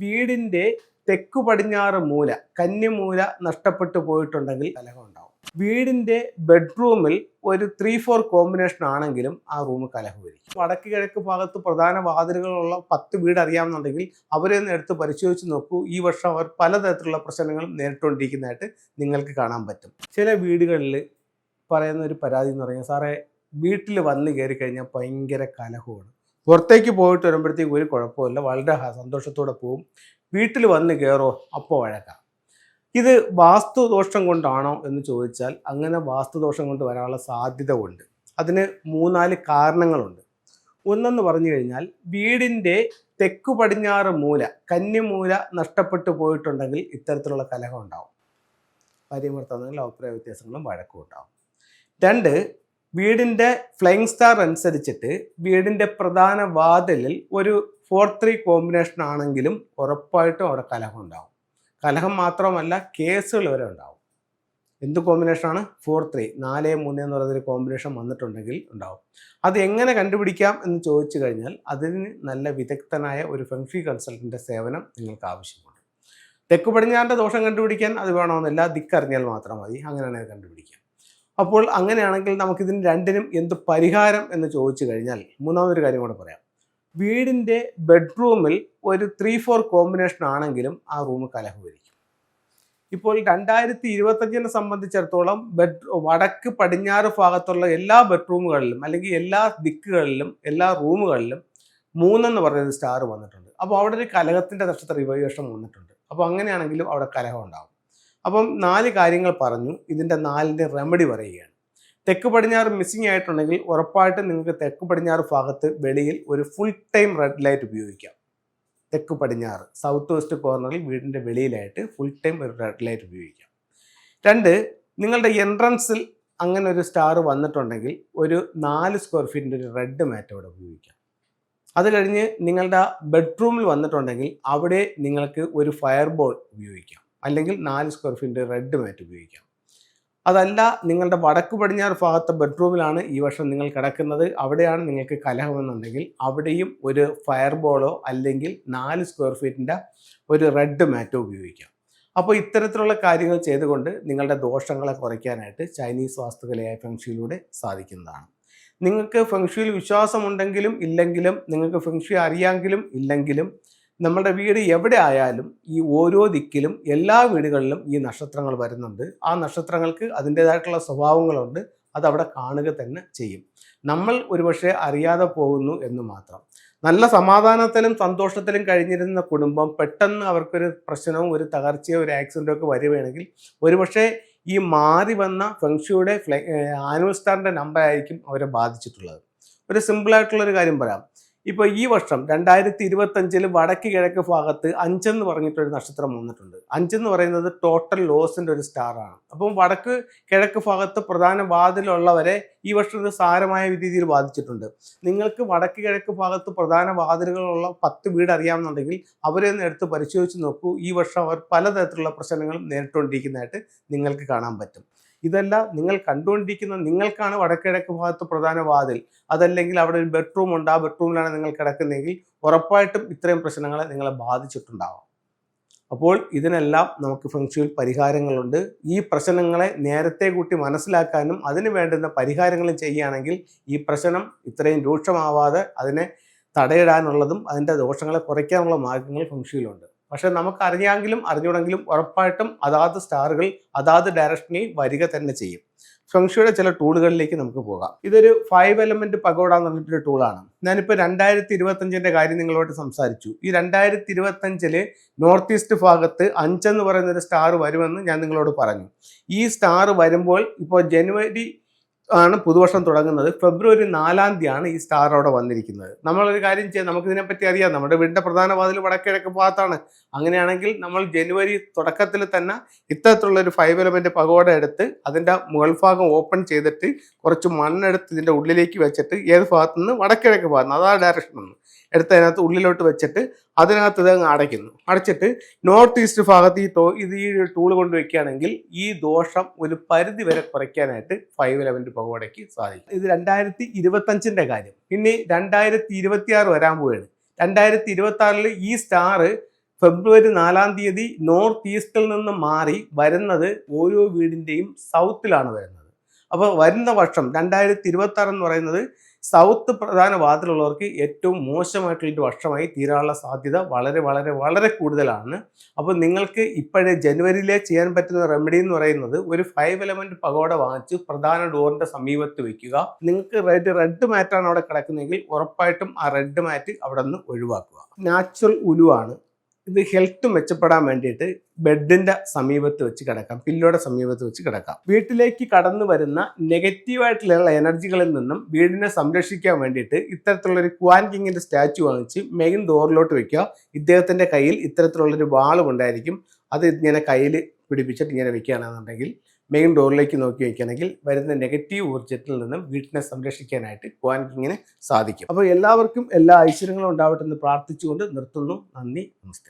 വീടിൻ്റെ തെക്കു പടിഞ്ഞാറ് മൂല കന്നിമൂല നഷ്ടപ്പെട്ടു പോയിട്ടുണ്ടെങ്കിൽ കലഹം ഉണ്ടാവും. വീടിൻ്റെ ബെഡ്റൂമിൽ ഒരു 3-4 കോമ്പിനേഷൻ ആണെങ്കിലും ആ റൂം കലഹമായിരിക്കും. വടക്ക് കിഴക്ക് ഭാഗത്ത് പ്രധാന വാതിലുകളുള്ള 10 വീട് അറിയാമെന്നുണ്ടെങ്കിൽ അവരെ ഒന്ന് എടുത്ത് പരിശോധിച്ച് നോക്കൂ. ഈ വർഷം അവർ പലതരത്തിലുള്ള പ്രശ്നങ്ങളും നേരിട്ടുകൊണ്ടിരിക്കുന്നതായിട്ട് നിങ്ങൾക്ക് കാണാൻ പറ്റും. ചില വീടുകളിൽ പറയുന്ന ഒരു പരാതി എന്ന് പറഞ്ഞാൽ, സാറേ വീട്ടിൽ വന്ന് കയറി കഴിഞ്ഞാൽ ഭയങ്കര കലഹമാണ്, പുറത്തേക്ക് പോയിട്ട് വരുമ്പോഴത്തേക്ക് ഒരു കുഴപ്പമില്ല, വളരെ സന്തോഷത്തോടെ പോവും, വീട്ടിൽ വന്ന് കയറോ അപ്പോൾ വഴക്കാം. ഇത് വാസ്തുദോഷം കൊണ്ടാണോ എന്ന് ചോദിച്ചാൽ അങ്ങനെ വാസ്തുദോഷം കൊണ്ട് വരാനുള്ള സാധ്യത ഉണ്ട്. അതിന് 3-4 കാരണങ്ങളുണ്ട്. ഒന്നെന്ന് പറഞ്ഞു കഴിഞ്ഞാൽ, വീടിൻ്റെ തെക്കു പടിഞ്ഞാറ് മൂല കന്നിമൂല നഷ്ടപ്പെട്ടു പോയിട്ടുണ്ടെങ്കിൽ ഇത്തരത്തിലുള്ള കലഹം ഉണ്ടാവും. ഭാര്യഭർത്താവുകളിൽ അഭിപ്രായ വ്യത്യാസങ്ങളും വഴക്കും ഉണ്ടാവും. 2, വീടിൻ്റെ ഫ്ലൈയിങ് സ്റ്റാർ അനുസരിച്ചിട്ട് വീടിൻ്റെ പ്രധാന വാതിലിൽ ഒരു 4-3 കോമ്പിനേഷൻ ആണെങ്കിലും ഉറപ്പായിട്ടും അവിടെ കലഹം ഉണ്ടാവും. കലഹം മാത്രമല്ല, കേസുകൾ വരെ ഉണ്ടാവും. എന്ത് കോമ്പിനേഷനാണ്? 4-3, 4-3 എന്ന് പറയുന്നൊരു കോമ്പിനേഷൻ വന്നിട്ടുണ്ടെങ്കിൽ ഉണ്ടാവും. അത് എങ്ങനെ കണ്ടുപിടിക്കാം എന്ന് ചോദിച്ചു കഴിഞ്ഞാൽ, അതിന് നല്ല വിദഗ്ധനായ ഒരു ഫെങ്ഷി കൺസൾട്ടൻ്റെ സേവനം നിങ്ങൾക്ക് ആവശ്യമുണ്ട്. തെക്കു പടിഞ്ഞാറിൻ്റെ ദോഷം കണ്ടുപിടിക്കാൻ അത് വേണമെന്നില്ല, ദിക്കറിഞ്ഞാൽ മാത്രം മതി. അങ്ങനെയാണ് അത് കണ്ടുപിടിക്കാം. അപ്പോൾ അങ്ങനെയാണെങ്കിൽ നമുക്കിതിന് രണ്ടിനും എന്ത് പരിഹാരം എന്ന് ചോദിച്ചു കഴിഞ്ഞാൽ, മൂന്നാമതൊരു കാര്യം കൂടെ പറയാം. വീടിൻ്റെ ബെഡ്റൂമിൽ ഒരു 3-4 കോമ്പിനേഷൻ ആണെങ്കിലും ആ റൂം കലഹമായിരിക്കും. ഇപ്പോൾ 2025 സംബന്ധിച്ചിടത്തോളം വടക്ക് പടിഞ്ഞാറ് ഭാഗത്തുള്ള എല്ലാ ബെഡ്റൂമുകളിലും അല്ലെങ്കിൽ എല്ലാ ദിക്കുകളിലും എല്ലാ റൂമുകളിലും 3 എന്ന് പറയുന്ന സ്റ്റാർ വന്നിട്ടുണ്ട്. അപ്പോൾ അവിടെ ഒരു കലഹത്തിൻ്റെ നക്ഷത്ര റിവൈവേഷൻ വന്നിട്ടുണ്ട്. അപ്പോൾ അങ്ങനെയാണെങ്കിലും അവിടെ കലഹം ഉണ്ടാകും. അപ്പം 4 കാര്യങ്ങൾ പറഞ്ഞു. ഇതിൻ്റെ 4ൻ്റെ റെമഡി പറയുകയാണ്. തെക്ക് പടിഞ്ഞാറ് മിസ്സിങ് ആയിട്ടുണ്ടെങ്കിൽ ഉറപ്പായിട്ടും നിങ്ങൾക്ക് തെക്ക് പടിഞ്ഞാറ് ഭാഗത്ത് വെളിയിൽ ഒരു ഫുൾ ടൈം റെഡ് ലൈറ്റ് ഉപയോഗിക്കാം. തെക്ക് പടിഞ്ഞാറ് സൗത്ത് വെസ്റ്റ് കോർണറിൽ വീടിൻ്റെ വെളിയിലായിട്ട് ഫുൾ ടൈം ഒരു റെഡ് ലൈറ്റ് ഉപയോഗിക്കാം. 2, നിങ്ങളുടെ എൻട്രൻസിൽ അങ്ങനെ ഒരു സ്റ്റാർ വന്നിട്ടുണ്ടെങ്കിൽ ഒരു 4 സ്ക്വയർ ഫീറ്റിൻ്റെ ഒരു റെഡ് മാറ്റ് അവിടെ ഉപയോഗിക്കാം. അത് കഴിഞ്ഞ് നിങ്ങളുടെ ബെഡ്റൂമിൽ വന്നിട്ടുണ്ടെങ്കിൽ അവിടെ നിങ്ങൾക്ക് ഒരു ഫയർ ബോൾ ഉപയോഗിക്കാം, അല്ലെങ്കിൽ 4 സ്ക്വയർ ഫീറ്റിൻ്റെ റെഡ് മാറ്റ് ഉപയോഗിക്കാം. അതല്ല, നിങ്ങളുടെ വടക്ക് പടിഞ്ഞാറ് ഭാഗത്തെ ബെഡ്റൂമിലാണ് ഈ വർഷം നിങ്ങൾ കിടക്കുന്നത്, അവിടെയാണ് നിങ്ങൾക്ക് കലഹമെന്നുണ്ടെങ്കിൽ അവിടെയും ഒരു ഫയർ ബോളോ അല്ലെങ്കിൽ 4 സ്ക്വയർ ഫീറ്റിൻ്റെ ഒരു റെഡ് മാറ്റോ ഉപയോഗിക്കാം. അപ്പോൾ ഇത്തരത്തിലുള്ള കാര്യങ്ങൾ ചെയ്തുകൊണ്ട് നിങ്ങളുടെ ദോഷങ്ങളെ കുറയ്ക്കാനായിട്ട് ചൈനീസ് വാസ്തുകലയായ ഫെങ്ഷിയിലൂടെ സാധിക്കുന്നതാണ്. നിങ്ങൾക്ക് ഫെങ്ഷിയിൽ വിശ്വാസമുണ്ടെങ്കിലും ഇല്ലെങ്കിലും, നിങ്ങൾക്ക് ഫെങ്ഷി അറിയാമെങ്കിലും ഇല്ലെങ്കിലും, നമ്മുടെ വീട് എവിടെ ആയാലും ഈ ഓരോ ദിക്കിലും എല്ലാ വീടുകളിലും ഈ നക്ഷത്രങ്ങൾ വരുന്നുണ്ട്. ആ നക്ഷത്രങ്ങൾക്ക് അതിൻ്റേതായിട്ടുള്ള സ്വഭാവങ്ങളുണ്ട്. അതവിടെ കാണുക തന്നെ ചെയ്യും. നമ്മൾ ഒരുപക്ഷെ അറിയാതെ പോകുന്നു എന്ന് മാത്രം. നല്ല സമാധാനത്തിലും സന്തോഷത്തിലും കഴിഞ്ഞിരുന്ന കുടുംബം പെട്ടെന്ന് അവർക്കൊരു പ്രശ്നവും ഒരു തകർച്ചയോ ഒരു ആക്സിഡൻറ്റോ ഒക്കെ വരുകയാണെങ്കിൽ ഒരുപക്ഷെ ഈ മാറി വന്ന ഫെങ്ഷിയുടെ ആനുവൽ സ്റ്റാറിൻ്റെ നമ്പർ ആയിരിക്കും അവരെ ബാധിച്ചിട്ടുള്ളത്. ഒരു സിമ്പിളായിട്ടുള്ളൊരു കാര്യം പറയാം. ഇപ്പോൾ ഈ വർഷം 2025 വടക്ക് കിഴക്ക് ഭാഗത്ത് 5 എന്ന് പറഞ്ഞിട്ടൊരു നക്ഷത്രം വന്നിട്ടുണ്ട്. 5 എന്ന് പറയുന്നത് ടോട്ടൽ ലോസിൻ്റെ ഒരു സ്റ്റാറാണ്. അപ്പം വടക്ക് കിഴക്ക് ഭാഗത്ത് പ്രധാന വാതിലുള്ളവരെ ഈ വർഷം ഇത് സാരമായ രീതിയിൽ ബാധിച്ചിട്ടുണ്ട്. നിങ്ങൾക്ക് വടക്ക് കിഴക്ക് ഭാഗത്ത് പ്രധാന വാതിലുകളുള്ള 10 വീട് അറിയാമെന്നുണ്ടെങ്കിൽ അവരെ ഒന്ന് എടുത്ത് പരിശോധിച്ച് നോക്കൂ. ഈ വർഷം അവർ പലതരത്തിലുള്ള പ്രശ്നങ്ങളും നേരിട്ടുകൊണ്ടിരിക്കുന്നതായിട്ട് നിങ്ങൾക്ക് കാണാൻ പറ്റും. ഇതല്ല, നിങ്ങൾ കണ്ടുകൊണ്ടിരിക്കുന്ന നിങ്ങൾക്കാണ് വടക്കിഴക്ക് ഭാഗത്ത് പ്രധാന വാതിൽ, അതല്ലെങ്കിൽ അവിടെ ഒരു ബെഡ്റൂം ഉണ്ട്, ആ ബെഡ്റൂമിലാണ് നിങ്ങൾ കിടക്കുന്നതെങ്കിൽ ഉറപ്പായിട്ടും ഇത്രയും പ്രശ്നങ്ങളെ നിങ്ങളെ ബാധിച്ചിട്ടുണ്ടാവാം. അപ്പോൾ ഇതിനെല്ലാം നമുക്ക് ഫെങ്ഷിയിൽ പരിഹാരങ്ങളുണ്ട്. ഈ പ്രശ്നങ്ങളെ നേരത്തെ കൂട്ടി മനസ്സിലാക്കാനും അതിന് വേണ്ടുന്ന പരിഹാരങ്ങളും ചെയ്യുകയാണെങ്കിൽ ഈ പ്രശ്നം ഇത്രയും രൂക്ഷമാവാതെ അതിനെ തടയിടാനുള്ളതും അതിൻ്റെ ദോഷങ്ങളെ കുറയ്ക്കാനുള്ള മാർഗങ്ങൾ ഫെങ്ഷിയിലുണ്ട്. പക്ഷെ നമുക്ക് അറിയാമെങ്കിലും അറിഞ്ഞൂടെങ്കിലും ഉറപ്പായിട്ടും അതാത് സ്റ്റാറുകൾ അതാത് ഡയറക്ഷനിൽ വരിക തന്നെ ചെയ്യും. ഫെങ്ഷിയുടെ ചില ടൂളുകളിലേക്ക് നമുക്ക് പോകാം. ഇതൊരു 5 എലമെന്റ് പഗോഡ എന്ന് പറഞ്ഞിട്ടൊരു ടൂളാണ്. ഞാനിപ്പോൾ 2025 കാര്യം നിങ്ങളോട് സംസാരിച്ചു. ഈ 2025 നോർത്ത് ഈസ്റ്റ് ഭാഗത്ത് 5 എന്ന് പറയുന്നൊരു സ്റ്റാർ വരുമെന്ന് ഞാൻ നിങ്ങളോട് പറഞ്ഞു. ഈ സ്റ്റാർ വരുമ്പോൾ ഇപ്പോൾ ജനുവരി ആണ് പുതുവർഷം തുടങ്ങുന്നത്. ഫെബ്രുവരി 4-ാം തീയതിയാണ് ഈ സ്റ്റാർ അവിടെ വന്നിരിക്കുന്നത്. നമ്മളൊരു കാര്യം ചെയ്യാം, നമുക്കിതിനെപ്പറ്റി അറിയാം. നമ്മുടെ വീടിൻ്റെ പ്രധാന വാതിൽ വടക്കിഴക്ക് ഭാഗത്താണ്. അങ്ങനെയാണെങ്കിൽ നമ്മൾ ജനുവരി തുടക്കത്തിൽ തന്നെ ഇത്തരത്തിലുള്ളൊരു 5 എലമെന്റ് പഗോഡ എടുത്ത് അതിൻ്റെ മുകൾ ഭാഗം ഓപ്പൺ ചെയ്തിട്ട് കുറച്ച് മണ്ണെടുത്ത് ഇതിൻ്റെ ഉള്ളിലേക്ക് വെച്ചിട്ട് ഏത് ഭാഗത്തുനിന്ന് വടക്കിഴക്ക് ഭാഗത്ത് അതാ ഡയറക്ഷൻ നിന്ന് എടുത്ത് അതിനകത്ത് ഉള്ളിലോട്ട് വെച്ചിട്ട് അതിനകത്ത് ഇത് അടയ്ക്കുന്നു. അടച്ചിട്ട് നോർത്ത് ഈസ്റ്റ് ഭാഗത്ത് ഈ ടൂൾ കൊണ്ട് വെക്കുകയാണെങ്കിൽ ഈ ദോഷം ഒരു പരിധി വരെ കുറയ്ക്കാനായിട്ട് 5 എലമെന്റ് പഗോഡയ്ക്ക് സാധിക്കും. ഇത് 2025 കാര്യം. ഇനി 2026 വരാൻ പോവുകയാണ്. 2026 ഈ സ്റ്റാർ ഫെബ്രുവരി 4-ാം തീയതി നോർത്ത് ഈസ്റ്റിൽ നിന്ന് മാറി വരുന്നത് ഓരോ വീടിൻ്റെയും സൗത്തിലാണ് വരുന്നത്. അപ്പോൾ വരുന്ന വർഷം 2026 എന്ന് പറയുന്നത് സൗത്ത് പ്രധാന വാതിലുള്ളവർക്ക് ഏറ്റവും മോശമായിട്ടുള്ളൊരു വർഷമായി തീരാനുള്ള സാധ്യത വളരെ വളരെ വളരെ കൂടുതലാണ്. അപ്പോൾ നിങ്ങൾക്ക് ഇപ്പോഴേ ജനുവരിയിലെ ചെയ്യാൻ പറ്റുന്ന റെമഡി എന്ന് പറയുന്നത് ഒരു 5 എലമെന്റ് പഗോഡ വാങ്ങിച്ച് പ്രധാന ഡോറിന്റെ സമീപത്ത് വെക്കുക. നിങ്ങൾക്ക് റെഡ് മാറ്റാണ് അവിടെ കിടക്കുന്നതെങ്കിൽ ഉറപ്പായിട്ടും ആ റെഡ് മാറ്റ് അവിടെ നിന്ന് ഒഴിവാക്കുക. നാച്ചുറൽ ഉലുവാണ്. ഇത് ഹെൽത്ത് മെച്ചപ്പെടാൻ വേണ്ടിയിട്ട് ബെഡിന്റെ സമീപത്ത് വെച്ച് കിടക്കാം, പില്ലോയുടെ സമീപത്ത് വെച്ച് കിടക്കാം. വീട്ടിലേക്ക് കടന്നു വരുന്ന നെഗറ്റീവായിട്ടുള്ള എനർജികളിൽ നിന്നും വീടിനെ സംരക്ഷിക്കാൻ വേണ്ടിയിട്ട് ഇത്തരത്തിലുള്ളൊരു ക്വാൻ കിങ്ങിന്റെ സ്റ്റാച്ചു വാങ്ങിച്ച് മെയിൻ ഡോറിലോട്ട് വെക്കുക. ഇദ്ദേഹത്തിന്റെ കയ്യിൽ ഇത്തരത്തിലുള്ളൊരു വാളും ഉണ്ടായിരിക്കും. അത് ഇങ്ങനെ കയ്യിൽ പിടിപ്പിച്ചിട്ട് ഇങ്ങനെ വെക്കുകയാണെന്നുണ്ടെങ്കിൽ മെയിൻ ഡോറിലേക്ക് നോക്കി വയ്ക്കുകയാണെങ്കിൽ വരുന്ന നെഗറ്റീവ് ഊർജ്ജത്തിൽ നിന്നും വീട്ടിനെ സംരക്ഷിക്കാനായിട്ട് ക്വാൻ കിങ്ങിന് സാധിക്കും. അപ്പോൾ എല്ലാവർക്കും എല്ലാ ഐശ്വര്യങ്ങളും ഉണ്ടാവട്ടെ എന്ന് പ്രാർത്ഥിച്ചുകൊണ്ട് നിർത്തുന്നു. നന്ദി, നമസ്തേ.